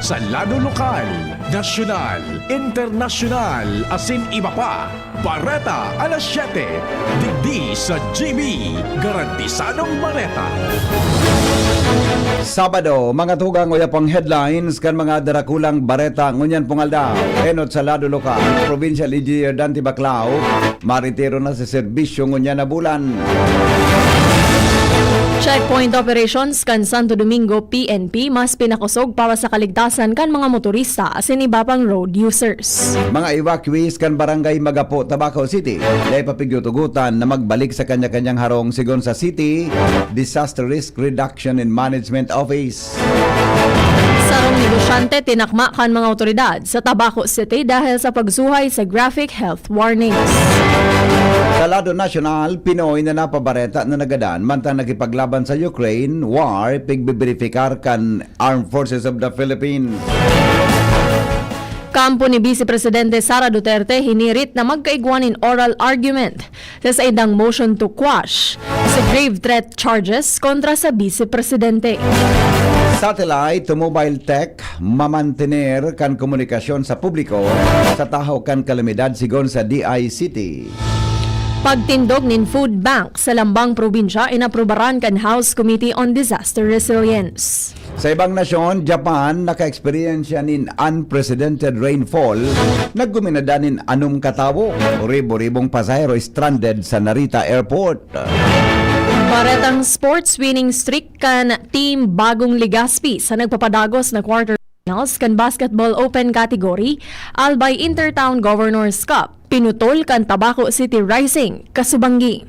sa lado lokal, nasyonal, internasyonal, asin iba pa. Bareta alas 7, digdi sa GB, garantisadong bareta. Sabado, mga tugang uyapang headlines kan mga darakulang bareta ngunyan pungaldaw. Enot sa lado lokal, Provincial Engineer Dante Baclao, maritero na sa serbisyo ngunyan na bulan. Checkpoint operations kan Santo Domingo PNP mas pinakusog para sa kaligtasan kan mga motorista asin iba pang road users. Mga evacuees kan barangay Magapo, Tabaco City, dahil papigyutugutan na magbalik sa kanya-kanyang harong sigon sa City Disaster Risk Reduction and Management Office. Sarong negosyante tinakma kan mga otoridad sa Tabaco City dahil sa pagsuhay sa graphic health warnings. Sa lado nasyonal, Pinoy na napabareta na nagadaan mantang nakipaglaban sa Ukraine war pigbiberifika kan Armed Forces of the Philippines. Kampo ni Vice Presidente Sara Duterte hinirit na magkaigwan in oral argument sa idang motion to quash sa grave threat charges kontra sa Vice Presidente. Satellite to mobile tech mamantener kan komunikasyon sa publiko sa tahaw kan kalamidad sigon sa DICT. Pagtindog nin food bank sa Lambang Probinsya inaprubaran kan House Committee on Disaster Resilience. Sa ibang nasyon, Japan, naka-experience nin unprecedented rainfall, nagguminada nin anong katawo, ribo-ribong pasahero stranded sa Narita Airport. Baretang sports winning streak kan Team Bagong Legazpi sa nagpapadagos na quarterfinals kan Basketball Open category Albay Intertown Governors Cup. Pinutol kan Tabaco City Rising, Kasubanggi.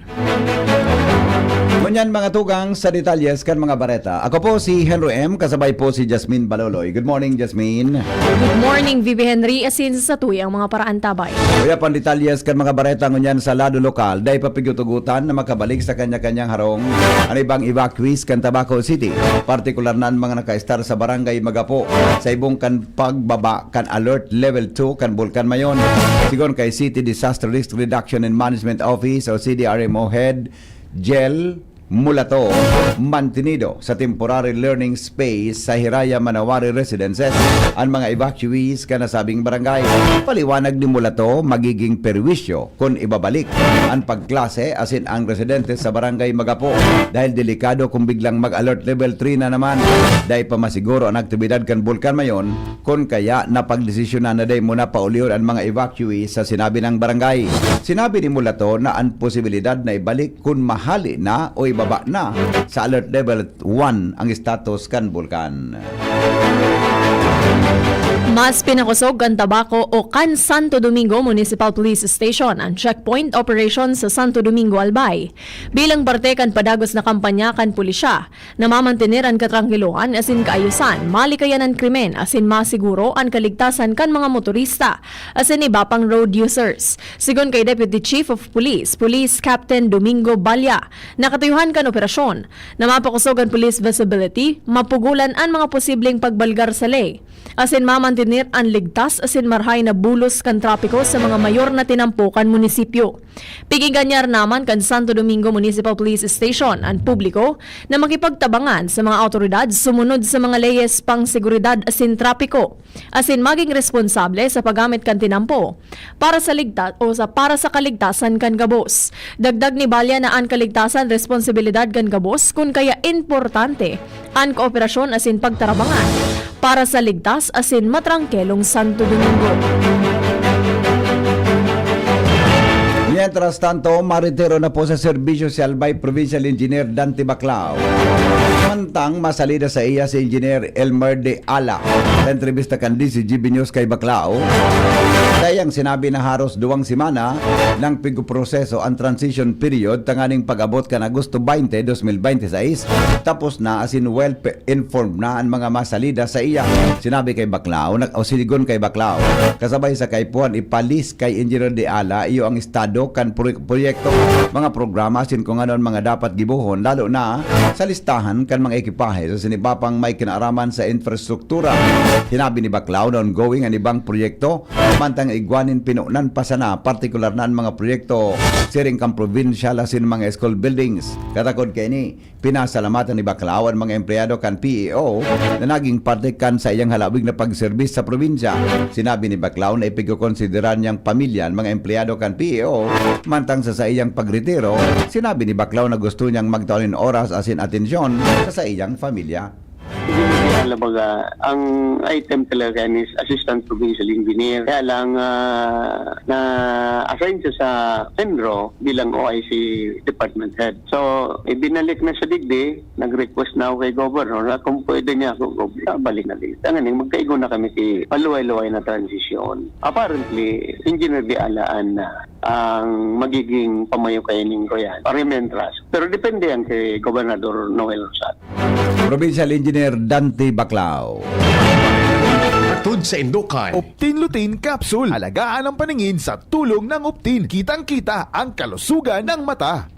Kunyan mga tugang sa detalyes kan mga bareta. Ako po si Henry M. Kasabay po si Jasmine Baloloy. Good morning, Jasmine. Good morning, Vivi Henry. Asin sa tuy ang mga paraan tabay. Kuya pan detalyes kan mga bareta ngunyan sa lado lokal. Dahil papigyutugutan na makabalik sa kanya-kanyang harong ang ibang evacuees kan Tabaco City. Partikular na ang mga naka-star sa barangay Magapo. Sa ibong kan pagbaba kan alert level 2 kan Bulkan Mayon. Sigon kay City Disaster Risk Reduction and Management Office o CDRMO Head Gel Mulato mantenido sa temporary learning space sa Hiraya Manawari Residences ang mga evacuees ka nasabing barangay. Paliwanag ni Mulato magiging perwisyo kung ibabalik ang pagklase asin ang residente sa barangay Magapo dahil delikado kung biglang mag-alert level 3 na naman dahil pamasiguro ang aktibidad kan Bulkan Mayon kung kaya napagdesisyonan na dahil muna paulion ang mga evacuees sa sinabi ng barangay. Sinabi ni Mulato na ang posibilidad na ibalik kung mahali na o ibaba na sa alert level 1 ang status kan Bulkan. Mas pinakusog kan Tabaco o kan Santo Domingo Municipal Police Station ang checkpoint operation sa Santo Domingo Albay. Bilang parte kan padagos na kampanya kan pulisya na mamantener ang katrangkiluhan asin kaayusan, malikayan ang krimen asin masiguro ang kaligtasan kan mga motorista asin iba pang road users. Sigon kay Deputy Chief of Police, Police Captain Domingo Balya, nakatuyuhan kan operasyon na mapakusog ang police visibility, mapugulan ang mga posibleng pagbalgar sa ley. Asin mamantinir ang ligtas asin marhay na bulos kan trapiko sa mga mayor na tinampukan munisipyo. Pigiganyar naman kan Santo Domingo Municipal Police Station ang publiko na makipagtabangan sa mga autoridad sumunod sa mga leyes pang seguridad asin trapiko. Asin maging responsable sa paggamit kan tinampo para sa ligtas o para sa kaligtasan kan gabos. Dagdag ni Balya na ang kaligtasan responsibilidad kan gabos kun kaya importante ang kooperasyon asin pagtarabangan para sa ligtas asin matrangkelong Santo Domingo. Mientras tanto, maritero na po sa serbisyo si Albay Provincial Engineer Dante Baclao. Mantang masalida sa iya si Engineer Elmer de Ala. Sa entrevista kan DCGB News kay Baclao, kayang sinabi na haros 2 semana ng pigproseso ang transition period tanganing pag-abot kan Agosto 20, 2026 tapos na asin well-informed na ang mga masalida sa iya. Sinabi kay Baclao, o siligon kay Baclao, kasabay sa kaipuan ipalis kay Engineer de Ala iyo ang estado kan proyekto, mga programa asin kung ano ang mga dapat gibuhon lalo na sa listahan kan kan mga ekipahe sa sinibapang may kinaaraman sa infrastruktura. Sinabi ni Baclao na ongoing ang ibang proyekto, mantang igwanin pinunan pa sana, partikular na ang mga proyekto siring kang provincial asin mga school buildings. Katakod kay ni, pinasalamatan ni Baclao ang mga empleyado kan PEO na naging parte kan sa iyang halawig na pagserbis sa probinsya. Sinabi ni Baclao na ipigkokonsideran niyang pamilya ang mga empleyado kan PEO, mantang sa iyang pagretiro, sinabi ni Baclao na gusto niyang magtaon oras asin atensyon sa iyang pamilya. Alam mo ang item talaga is Assistant Provincial Engineer. Kaya lang na-assign siya sa Penro bilang OIC Department Head. So, ibinalik na sa digdi, nag-request na ako kay Governor na kung pwede niya ako, balik na dito. Ngayon, magkaigo na kami kay paluway-luway na transition. Apparently, Engineer Di Alaan na ang magiging pamayukainin ko yan. Parliamentary. Pero depende yan kay Gobernador Noel Rosal. Provincial Engineer Dante Baclao. Hatod sa Indukan. Optin Lutein Capsule. Alagaan ang paningin sa tulong ng Optin. Kitang-kita ang kalusugan ng mata.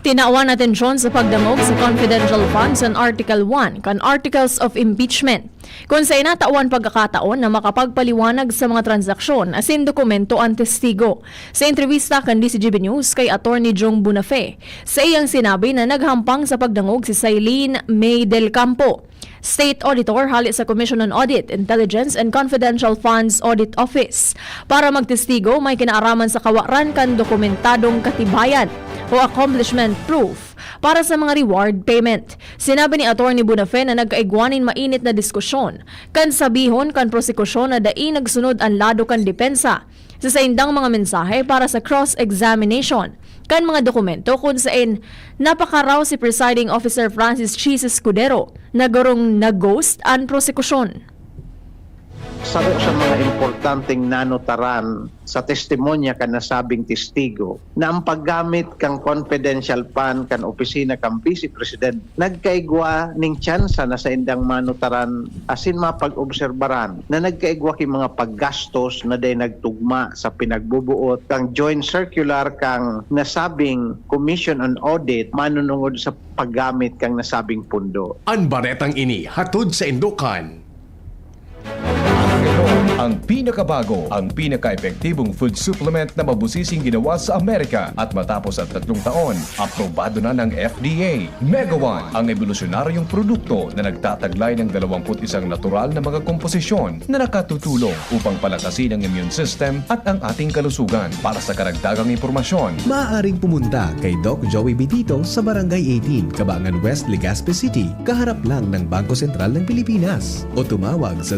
Tinaawan atensyon sa pagdamog sa confidential funds on Article 1 kan Articles of Impeachment. Kung sa inatawan pagkakataon na makapagpaliwanag sa mga transaksyon asin dokumento ang testigo. Sa entrevista kan DCGB News kay Attorney Jong Bunafe, sa iyang sinabi na naghampang sa pagdangog si Sailin May del Campo, State Auditor hali sa Commission on Audit, Intelligence and Confidential Funds Audit Office. Para magtestigo, may kinaaraman sa kawaran kan dokumentadong katibayan o accomplishment proof para sa mga reward payment. Sinabi ni Attorney Bunafe na nagkaigwanin mainit na diskusyon kan sabihon kan prosekusyon na dai nagsunod ang lado kan depensa sa saindang mga mensahe para sa cross-examination kan mga dokumento kung saan napakaraw si Presiding Officer Francis Chis Escudero na garong nag-ghost ang prosekusyon. Saro sa mga importanteng nanotaran sa testimonya kan nasabing testigo na ang paggamit kang confidential fund kan opisina kang Vice President nagkaigwa ning tsansa na sa indang manotaran asin mapag-obserbaran na nagkaigwa ki mga paggastos na day nagtugma sa pinagbubuot kang joint circular kang nasabing Commission on Audit manunungod sa paggamit kang nasabing pundo. Ang baretang ini hatod sa Indukan. Ang pinakabago, ang pinaka-epektibong food supplement na mabusising ginawa sa Amerika at matapos ang 3 taon, aprobado na ng FDA. Mega One, ang evolusyonaryong produkto na nagtataglay ng 21 natural na mga komposisyon na nakatutulong upang palakasin ang immune system at ang ating kalusugan. Para sa karagdagang impormasyon, maaaring pumunta kay Doc Joey Bitito sa Barangay 18, Cabangan West, Legazpi City, kaharap lang ng Bangko Sentral ng Pilipinas. O tumawag sa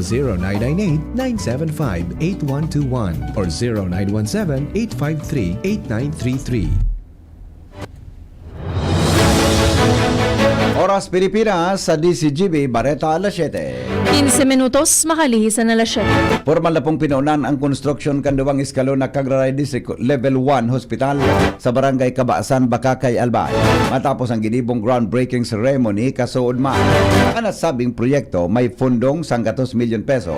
0998-975-8121 or 0917-853-8933. Oras Pilipinas sa DCGB, Bareta, alas 7. 15 minutos, makalihisan na alas 7. Formal na pong pinaunan ang construction kan duwang eskalon na Cagraray District Level 1 Hospital sa Barangay Kabaasan, Bakakay, Albay. Matapos ang ginibong groundbreaking ceremony kasuod man. Ang nasabing proyekto may fundong 100 milyon peso.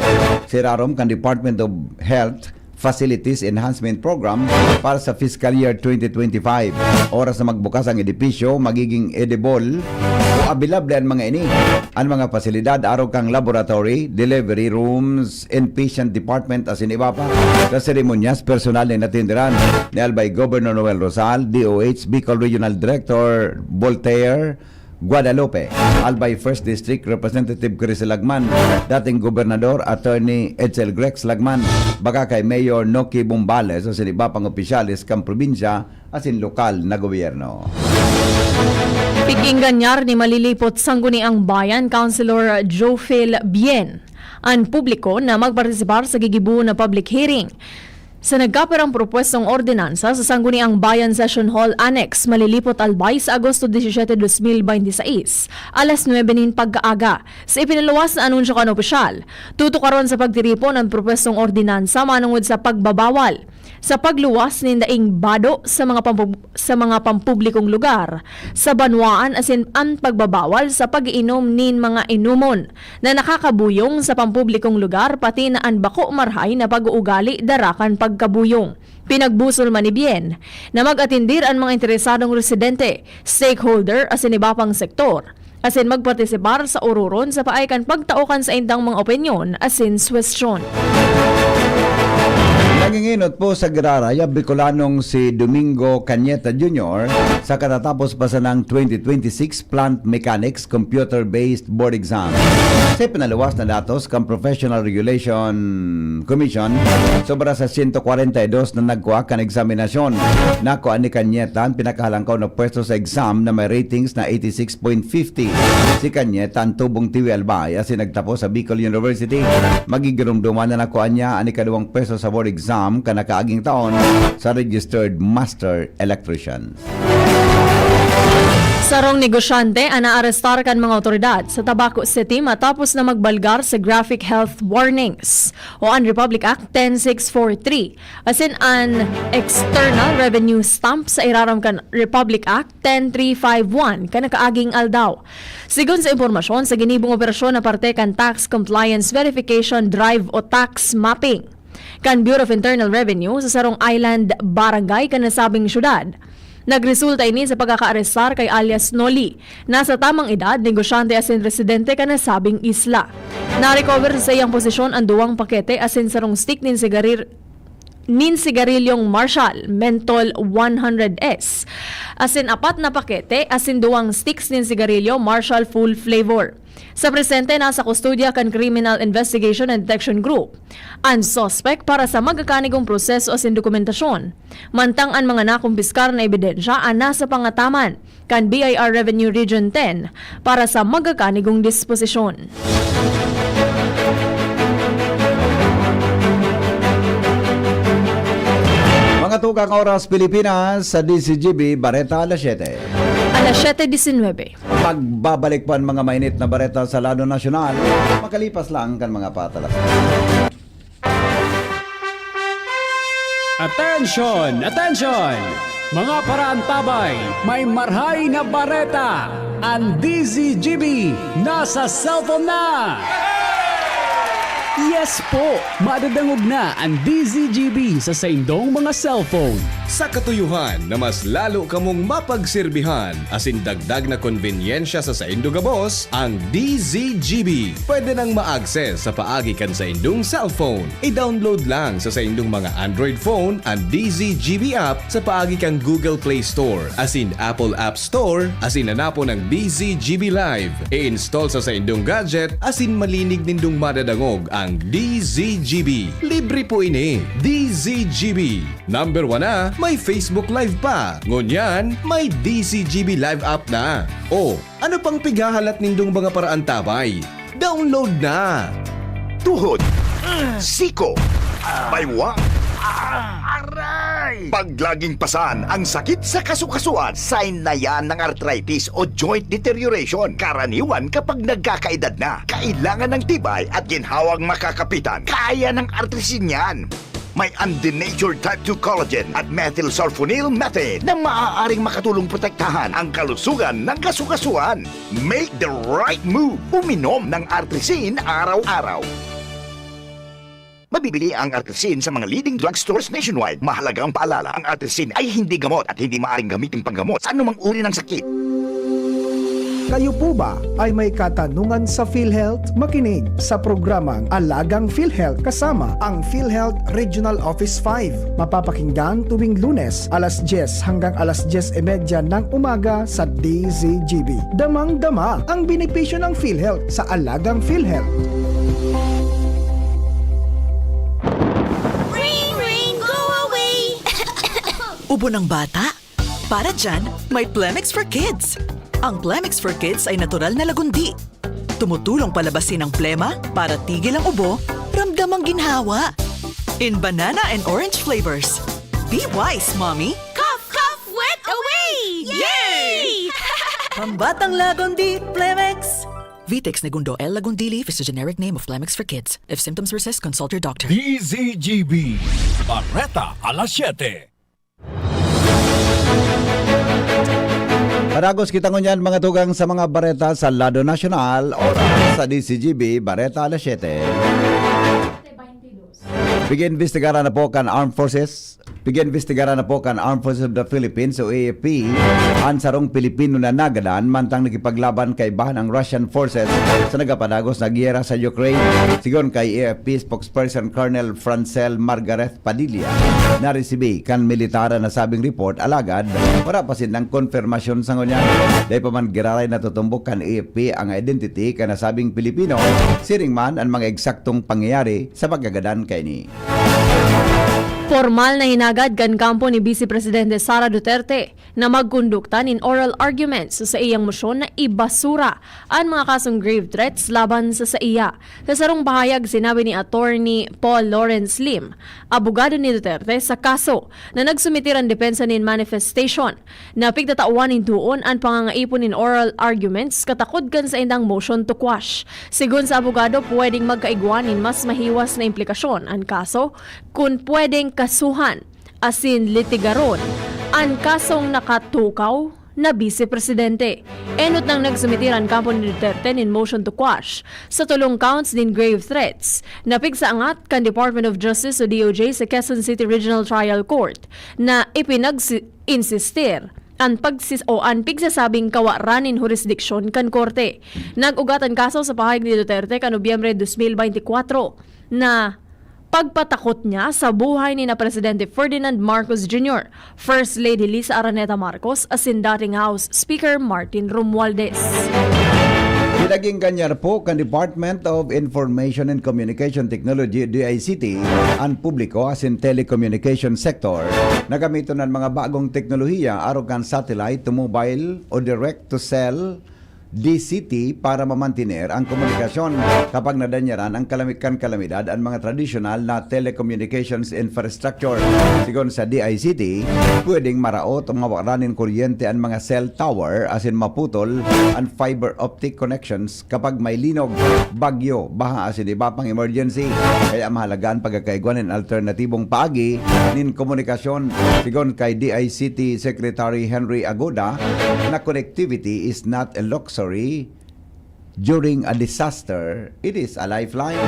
Sirarom kan Department of Health Facilities Enhancement Program para sa fiscal year 2025. Oras na magbukas ang edipisyo, magiging edible o available ang mga ini. Ang mga pasilidad araw kang laboratory, delivery rooms, inpatient department asin iba pa. Sa seremonyas, personal na natindiran ni Albay Governor Noel Rosal, DOH Bicol Regional Director Voltaire Guadalupe, Albay 1st District Representative Chris Lagman, dating Gobernador Attorney Edsel Grex Lagman, baka kay Mayor Noki Bumbales o siniba pang opisyalis kang probinsya asin lokal na gobyerno. Pikinggan ni malilipot sangguniang bayan Councilor Jofil Bien ang publiko na magpartisipar sa gigibu na public hearing sa nagkaperang propwestong ordinansa sa Sangguniang Bayan Session Hall Annex, Malilipot, Albay sa Agosto 17, 2026, alas 9 nin pagkaaga. Sa ipinaluwas na anunsyo kan opisyal, tutukaron sa pagtiripon ng propwestong ordinansa manungod sa pagbabawal sa pagluwas nin daing bado sa mga pampublikong lugar, sa banwaan asin ang pagbabawal sa pag-iinom nin mga inumon na nakakabuyong sa pampublikong lugar pati na ang bako marhay na pag-uugali darakan pagkabuyong. Pinagbusol man ni Bien na mag-atindir ang mga interesadong residente, stakeholder asin iba pang sektor asin magpartisipar sa ururon sa paay kan pagtaukan sa indang mga opinyon asin suwestyon. Nanginginot po sa Graraya, Bicolanong si Domingo Cañeta Jr. sa katatapos pa sa ng 2026 Plant Mechanics Computer-Based Board Exam. Sa pinaluwas na datos kang Professional Regulation Commission, sobra sa 142 na nagkuha kan eksaminasyon. Nakuha ni Cañeta ang pinakahalangkaw na pwesto sa exam na may ratings na 86.50. Si Cañeta ang tubong Tiwi Albay as nagtapos sa Bicol University. Magigirumduman na nakuha niya ang ikaduwang pwesto sa board exam kanakaaging taon sa Registered Master Electrician. Sarong negosyante ang naarestar kan mga otoridad sa Tabaco City matapos na magbalgar sa graphic health warnings o ang Republic Act 10643 asin an external revenue stamp sa iraram kan Republic Act 10351 kanakaaging aldaw. Sigon sa impormasyon sa ginibong operasyon na parte kan Tax Compliance Verification Drive o Tax Mapping kan Bureau of Internal Revenue sa Sarong Island Barangay kan nasabing syudad. Nagresulta ini sa pagkakaarestar kay alias Noli. Nasa tamang edad, negosyante asin residente ka nasabing isla. Na-recover sa iyang posisyon ang duwang pakete asin sarong stick nin sigarilyong Marshall Menthol 100S. Asin apat na pakete asin duwang sticks nin sigarilyo Marshall Full Flavor. Sa presente, nasa kustudya kan Criminal Investigation and Detection Group. Ang suspect para sa magkakanigong proseso asin dokumentasyon. Mantang ang mga nakumpiskar na ebidensya ang nasa pangataman kan BIR Revenue Region 10 para sa magkakanigong disposisyon. Mga tukang oras Pilipinas sa DCGB, Bareta alas 7. Alas 7:19. Pagbabalik po ang mga mainit na bareta sa Lado Nasyonal, makalipas lang kan mga patalas. Attention! Attention! Mga paraantabay, may marhay na bareta! Ang DZGB nasa cellphone na! Yes po! Madadangog na ang DZGB sa saindong mga cellphone. Sa katuyuhan na mas lalo kamong mapagserbihan asin dagdag na konbenyensya sa saindong gabos, ang DZGB. Pwede nang ma-access sa paagi kan sa indong cellphone. I-download lang sa saindong mga Android phone ang DZGB app sa paagi kang Google Play Store asin Apple App Store asin hanapo ng DZGB Live. I-install sa saindong gadget asin malinig nindong madadangog ang DZGB. Libre po ini. DZGB. Number 1 na, may Facebook Live pa. Ngunyan, may DZGB Live app na. O, ano pang pigahalat nindong mga paraan tabay? Download na! Tuhod, siko, baywang, paglaging pasan ang sakit sa kasukasuan, sign na yan ng arthritis o joint deterioration. Karaniwan kapag nagkakaedad na, kailangan ng tibay at ginhawang makakapitan. Kaya ng artrisin yan. May undenatured type 2 collagen at methylsulfonyl methane na maaaring makatulong protektahan ang kalusugan ng kasukasuan. Make the right move. Uminom ng artrisin araw-araw. Mabibili ang artrisin sa mga leading drugstores nationwide. Mahalagang paalala, ang artrisin ay hindi gamot at hindi maaaring gamitin panggamot sa anumang uri ng sakit. Kayo po ba ay may katanungan sa PhilHealth? Makinig sa programang Alagang PhilHealth kasama ang PhilHealth Regional Office 5. Mapapakinggan tuwing Lunes alas 10 hanggang alas 10:30 ng umaga sa DZGB. Damang-dama ang benepisyo ng PhilHealth sa Alagang PhilHealth. Ubo ng bata? Para dyan, may Plemix for Kids. Ang Plemix for Kids ay natural na lagundi. Tumutulong palabasin ang plema para tigil ang ubo, ramdam ang ginhawa. In banana and orange flavors. Be wise, Mommy! Cough, cough, wet away! Yay! Pambatang lagundi, Plemix! Vitex Negundo L. Lagundili is the generic name of Plemix for Kids. If symptoms persist, consult your doctor. DZGB, Bareta alas 7. Paragos kita ngunyan mga tugang sa mga bareta sa Lado Nasyonal, oras sa DCGB, Bareta alas 7. Bigyan investigaran na po kan Armed Forces Pigiinvestigara na po kan Armed Forces of the Philippines o AFP ang sarong Pilipino na nagadan mantang nakipaglaban kay bahan ang Russian forces sa nagapadagos na giyera sa Ukraine. Sigon kay AFP spokesperson Colonel Francel Margaret Padilla, naresibi kan militara na sabing report alagad wala pa silang konfirmasyon sa ngunyan. Dahil pa man giraray na tutumbok kan AFP ang identity ka nasabing Pilipino, siring man ang mga eksaktong pangyayari sa pagkagadan kay ni. Formal na hinagad kan kampo ni Vice Presidente Sara Duterte na magkondukta in oral arguments sa iyang motion na ibasura ang mga kasong grave threats laban sa iya. Sa sarong bahayag sinabi ni Attorney Paul Lawrence Lim, abogado ni Duterte sa kaso na nagsumiti ang depensa nin manifestation na pigtatauan in tuon ang pangangaipon in oral arguments katakod kan sa indang motion to quash. Sigun sa abogado, pwedeng magkaigwanin mas mahiwas na implikasyon ang kaso kung pwedeng kasuhan asin litigaron ang kasong nakatukaw na Vice Presidente. Enot nang nagsumitiran kampo ni Duterte in motion to quash sa tulong counts din grave threats na pigsaangat kan Department of Justice o DOJ sa Quezon City Regional Trial Court na ipinag-insistir ang pigsasabing kawaranin jurisdiksyon kan korte. Nag-ugatan kaso sa pahayag ni Duterte kan Nobyembre 2024 na pagpatakot niya sa buhay ni na Presidente Ferdinand Marcos Jr., First Lady Lisa Araneta Marcos, asin dating House Speaker Martin Romualdez. Pinaging kanyar po kan Department of Information and Communication Technology, DICT, ang publiko asin telecommunication sector na gamiton ng mga bagong teknolohiya aro kan satellite to mobile o direct to cell DCT para mamantiner ang komunikasyon kapag nadanyaran ang kalamidad ang mga traditional na telecommunications infrastructure. Sigon sa DICT, pwedeng maraot o mawaranin kuryente ang mga cell tower asin maputol ang fiber optic connections kapag may linog, bagyo, baha asin iba pang emergency. Kaya mahalagaan pagkakaigwanin alternatibong paagi nin komunikasyon. Sigon kay DICT Secretary Henry Agoda na connectivity is not a luxury during a disaster, it is a lifeline.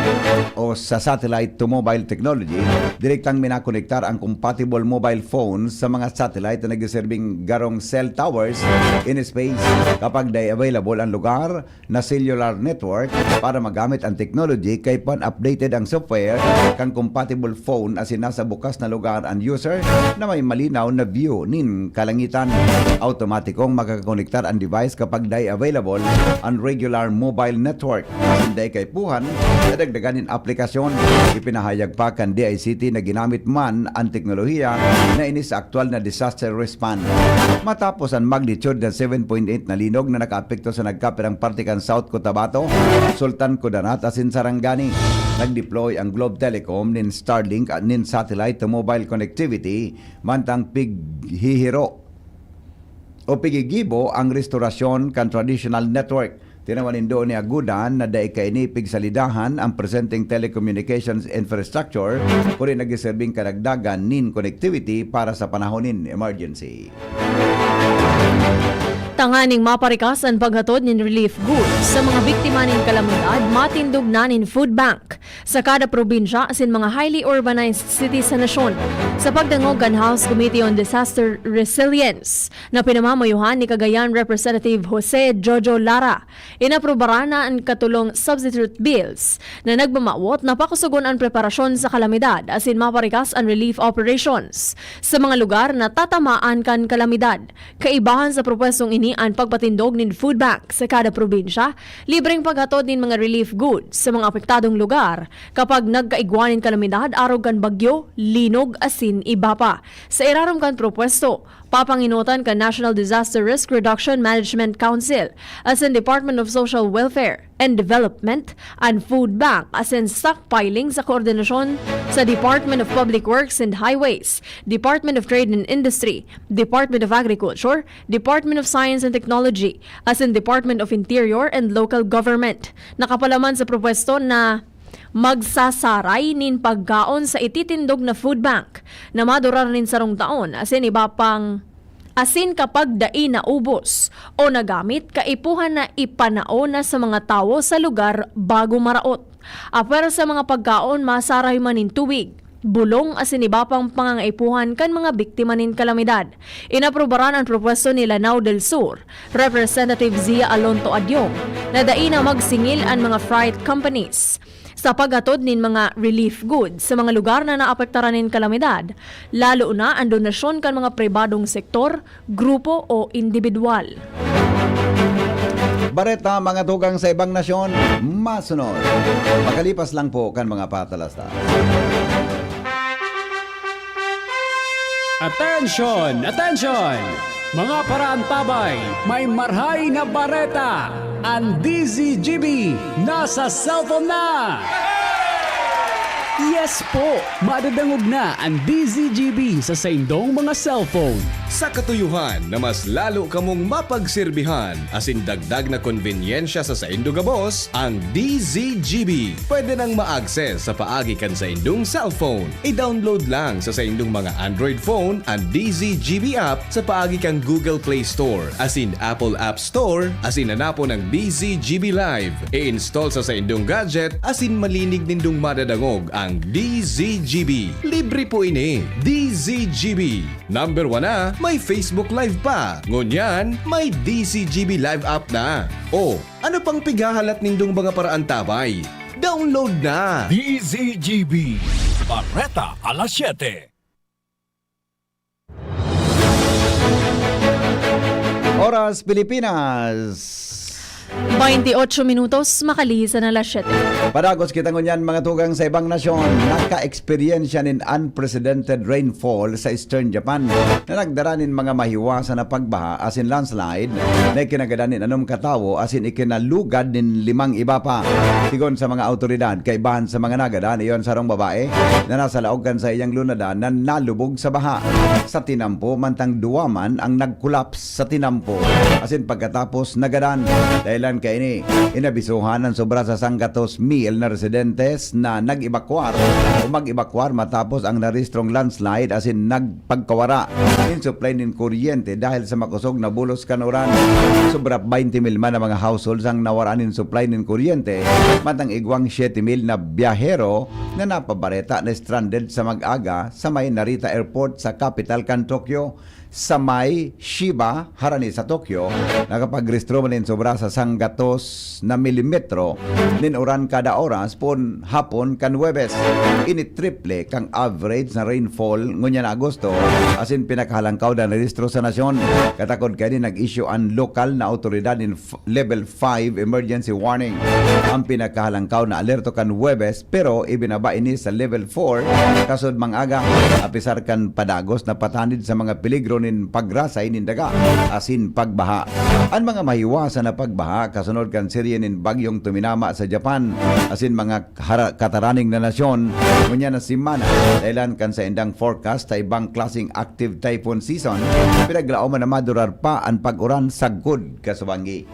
O sa satellite to mobile technology, direktang minakonektar ang compatible mobile phones sa mga satellite na nagsiserving garong cell towers in space kapag di available ang lugar na cellular network para magamit ang technology kay pan-updated ang software kang compatible phone as nasa bukas na lugar ang user na may malinaw na view nin kalangitan. Automatikong makakonektar ang device kapag di available ang regular mobile network. Hindi kay puhan, nadagdaganin aplikasyon. Ipinahayag pa kan DICT na ginamit man ang teknolohiya na inis sa aktual na disaster response. Matapos ang magnitude ng 7.8 na linog na nakaapekto sa nagkapirang parte kan South Cotabato, Sultan Kudarat asin Sarangani, nag-deploy ang Globe Telecom nin Starlink at nin satellite to mobile connectivity mantang pighihiro o pigigibo ang restorasyon kan traditional network. Tinawanin doon ni Agudan na dahil kainipig salidahan ang presenting telecommunications infrastructure kung rin nag-serving kadagdagan nin connectivity para sa panahonin emergency. Tanganing maparikas ang paghatod nin relief goods sa mga biktima nin kalamidad matindog na nin food bank sa kada probinsya asin mga highly urbanized cities sa nasyon. Sa pagdangog kan House Committee on Disaster Resilience na pinamamayuhan ni Cagayan Representative Jose Jojo Lara, inaprobara na ang katulong substitute bills na nagmamawot na pakusugon ang preparasyon sa kalamidad asin maparikas ang relief operations sa mga lugar na tatamaan kan kalamidad. Kaibahan sa propwestong ini ang pagpatindog nin food bank sa kada probinsya, libreng paghatod nin mga relief goods sa mga apektadong lugar kapag nagkaigwanin kalamidad arog kan bagyo, linog asin iba pa. Sa irarom kan propwesto, papanginutan kan National Disaster Risk Reduction Management Council asin Department of Social Welfare and Development and Food Bank asin stockpiling sa koordinasyon sa Department of Public Works and Highways, Department of Trade and Industry, Department of Agriculture, Department of Science and Technology, asin Department of Interior and Local Government. Nakapalaman sa propwesto na magsasaray nin pagkaon sa ititindog na food bank na madurar nin sarong taon asin iba pang asin kapag dai na ubos o nagamit kaipuhan na ipanao na sa mga tao sa lugar bago maraot. Apwer sa mga pagkaon masaray man nin tuwig, bulong asin iba pang pangangaipuhan kan mga biktima nin kalamidad. Inaprobaran ang propwesto ni Lanao del Sur, Representative Zia Alonto Adyong, na daina magsingil ang mga freight companies sa paghatod nin mga relief goods sa mga lugar na naapektaran nin kalamidad, lalo na ang donasyon kan mga pribadong sektor, grupo o individual. Bareta, mga tugang sa ibang nasyon, masunod. Makalipas lang po kan mga patalasta. Attention! Attention! Mga paraantabay, may marhay na bareta! Ang DZGB nasa cellphone na! Yes po! Madadangog na ang DZGB sa saindong mga cellphone. Sa katuyuhan na mas lalo kamong mapagserbihan asin dagdag na konbenyensya sa saindong gabos, ang DZGB pwede nang ma-access sa paagi kan sa indong cellphone. I-download lang sa saindong mga Android phone ang DZGB app sa paagi kang Google Play Store asin Apple App Store asin hanapon ang DZGB Live. I-install sa saindong gadget asin malinig nindong madadangog ang DZGB. Libre po ini. DZGB. Number 1 na, may Facebook Live pa. Ngunyan, may DZGB Live app na. O, ano pang pigahalat nindong mga paraan tabay? Download na! DZGB. Bareta alas 7. Oras Pilipinas. 28 minutos, makalisan na alas 7. Padagos kita ngunyan mga tugang sa ibang nasyon, naka-experiensya nin unprecedented rainfall sa Eastern Japan na nagdaranin mga mahiwasan na pagbaha asin landslide na ikinagadanin anom katawo asin ikinalugad nin 5 iba pa. Sigon sa mga autoridad, kaibahan sa mga nagadan, iyon sarong babae na nasa laogan sa iyang lunadan na nalubog sa baha. Sa tinampo, mantang duwaman ang nagkulaps sa tinampo asin pagkatapos nagadan. Dahilan kay ini, inabisuhan ng sobra sa 100,000 na residentes na nag-evacuar o mag-evacuar matapos ang naristrong landslide asin nagpagkawara in supply nin kuryente dahil sa makusog na bulos kanuran. Sobra 20,000 man na mga households ang nawaraan in supply nin kuryente, matang igwang 7,000 na biyahero na napabareta na stranded sa mag-aga sa may Narita Airport sa capital kan Tokyo. Sa may Shiba, harani sa Tokyo, nakapagristro man in sobra sa 100 na milimetro nin oran kada oras pon hapon kan Huwebes. Ini-triple kang average na rainfall ngunya na Agosto asin pinakahalangkaw na naristro sa nasyon. Katakod kay ni nag-issue ang lokal na autoridad in level 5 emergency warning. Ang pinakahalangkaw na alerto kan Huwebes pero ibinaba ini sa level 4 kasod mangaga apisar kan padagos na patanid sa mga peligro nin pagrasay nin daga asin pagbaha. Ang mga mahiwasan na pagbaha kasunod kan serye nin bagyong tuminama sa Japan asin mga kataraning na nasyon ngunya na simana dahilan kan sa indang forecast sa ibang klaseng active typhoon season pinaglao man na madurar pa ang pag-uran sa good kasubangi.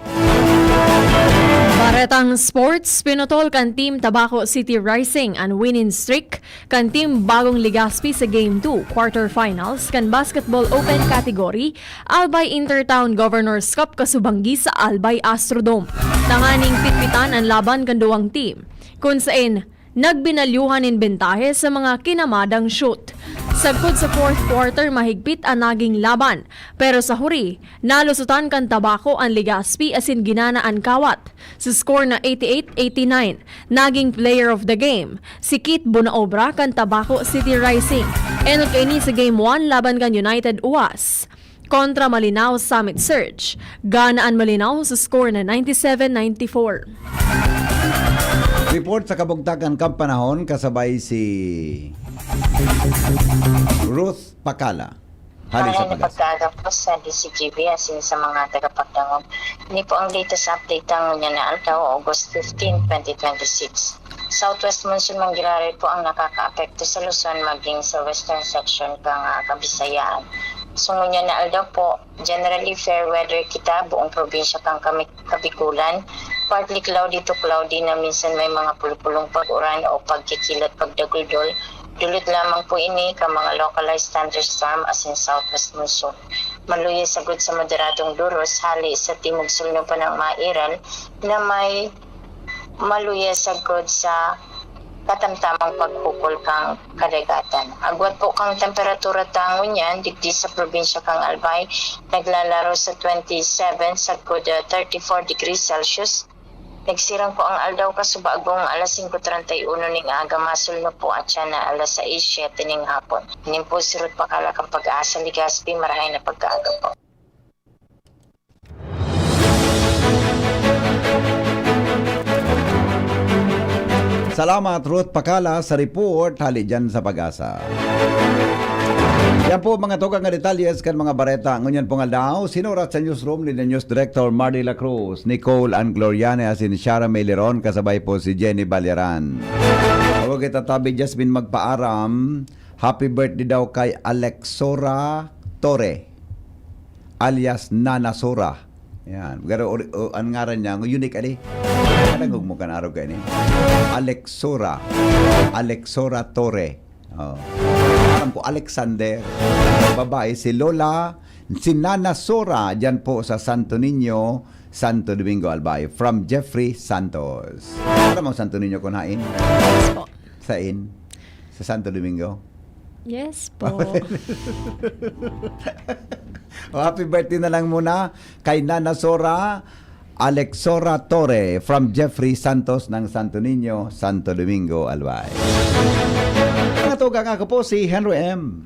Baretang sports, pinutol kan Team Tabaco City Rising ang winning streak kan Team Bagong Legazpi sa Game 2 quarterfinals kan Basketball Open category Albay Intertown Governors Cup kasubanggi sa Albay Astrodome. Tanganing pitpitan ang laban kan duwang team kung saan nagbinalyuhan in bentahe sa mga kinamadang shoot. Sagpod sa fourth quarter, mahigpit ang naging laban. Pero sa huri, nalusutan kan Tabaco ang Legazpi asin ginana ang kawat. Sa score na 88-89, naging player of the game, si Kit Bunaobra kan Tabaco City Rising. Enot kaini sa Game 1 laban kan United UAS. Kontra Malinaw Summit Surge, ganaan Malinaw sa score na 97-94. Report sa kabugtakan kampanahon kasabay si Ruth Pakala. Hali sa Pagas. Pagkaaga po sa DCGB asin sa mga tagapagdangog. Ini po ang latest update ang niya na altaw August 15, 2026. Southwest monsoon manggilari po ang nakaka-apekto sa Luzon maging sa western section ng Kabisayaan. So ngunya na aldaw po, generally fair weather kita buong probinsya kang Kabikulan. Partly cloudy to cloudy na minsan may mga pulpulong pag-uran o pagkikilat pagdaguldol. Dulot lamang po ini ka mga localized thunderstorm as in southwest monsoon. Maluya sagod sa moderatong duros hali sa timog sulno pa ng mairal na may maluya sagod sa katamtamang pagpukol kang kadagatan. Agwat po kang temperatura tangon yan, digdi sa probinsya kang Albay, naglalaro sa 27 sa 34 degrees Celsius. Nagsirang po ang aldaw kasubagong alas 5:31 ning aga, masulno po at siya na alas 6:07 ning hapon. Inin po sirot pakala kang pag-asa Ligaspi, marahay na pagkaaga po. Salamat Ruth Pakala sa report hali dyan sa Pag-asa. Yan po mga tukang nga detalyes kan mga bareta. Ngunyan po nga daw, sinurat sa newsroom ni News Director Mardy La Cruz, Nicole Ann Gloriane asin Shara Meleron, kasabay po si Jenny Baliaran. Huwag itatabi Jasmine magpaaram, happy birthday daw kay Alexora Torre, alias Nana Sora. Yan, pero ang ngaran niya, unique ali. Kanagog mo kan araw kayo ni Alexora Torre. Oh. Alam ko Alexander, babae si Lola, si Nana Sora, dyan po sa Santo Niño, Santo Domingo Albay, from Jeffrey Santos. Para mo Santo Niño kunain? Yes po. Sain? Sa Santo Domingo? Yes po. Happy birthday na lang muna kay Nana Sora, Alexora Torre, from Jeffrey Santos ng Santo Niño, Santo Domingo Albay. Natugang ako po si Henry M.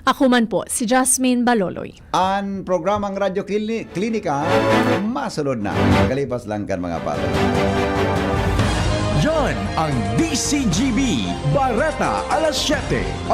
Ako man po, si Jasmine Baloloy. Ang programang Radyo Klinika, masunod na. Kalipas lang kan mga palo. Yan ang DCGB Barata alas 7.